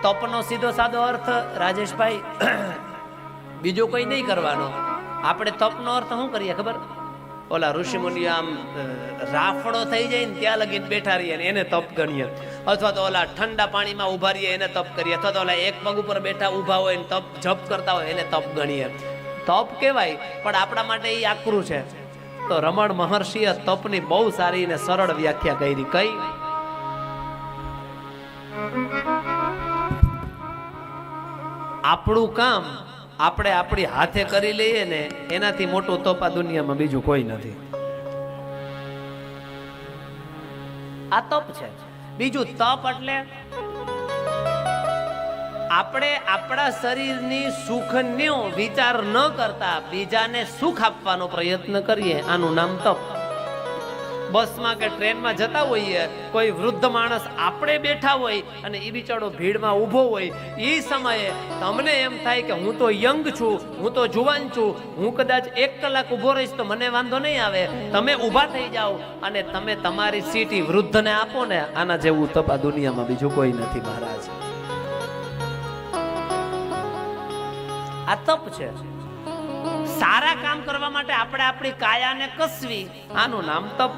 તપનો સીધો સાદો અર્થ રાજેશભાઈ બીજો કોઈ નહીં કરવાનો. આપણે તપનો અર્થ શું કરીએ ખબર? ઓલા ઋષિ મુનિઓ આમ રાફડો થઈ જાય ને ત્યાં લગીને બેઠા રહીએ એને તપ ગણીએ, અથવા તો ઓલા ઠંડા પાણીમાં ઉભા રહીએ એને તપ કરીએ, અથવા તો ઓલા એક પગ ઉપર બેઠા ઉભા હોય ને તપ જપ કરતા હોય એને તપ ગણીએ. તપ કહેવાય, પણ આપણા માટે એ આકરું છે. તો રમણ મહર્ષિએ તપની બહુ સારી અને સરળ વ્યાખ્યા કરી. કઈ? આપણું કામ આપણે આપણી હાથે કરી લઈએ ને એનાથી મોટું તપ આ દુનિયામાં બીજું કોઈ નથી. આ તપ છે. બીજું તપ એટલે આપણે આપણા શરીરની સુખનો વિચાર ન કરતા બીજાને સુખ આપવાનો પ્રયત્ન કરીએ, આનું નામ તપ. બસમાં કે ટ્રેનમાં જતા હોઈએ, કોઈ વૃદ્ધ માણસ આપણે બેઠા હોય અને એ બિચારો ભીડમાં ઊભો હોય, એ સમયે તમને એમ થાય કે હું તો યંગ છું, હું તો જુવાન છું, હું કદાચ 1 કલાક ઊભો રહીશ તો મને વાંધો નહીં આવે. તમે ઊભા થઈ જાઓ અને તમે તમારી સીટ વૃદ્ધને આપો ને, આના જેવું તપ આ દુનિયામાં બીજું કોઈ નથી મહારાજ. આ તપ છે. સારા કામ કરવા માટે આપણે આપણી કાયાને કસવી, આનું નામ તપ.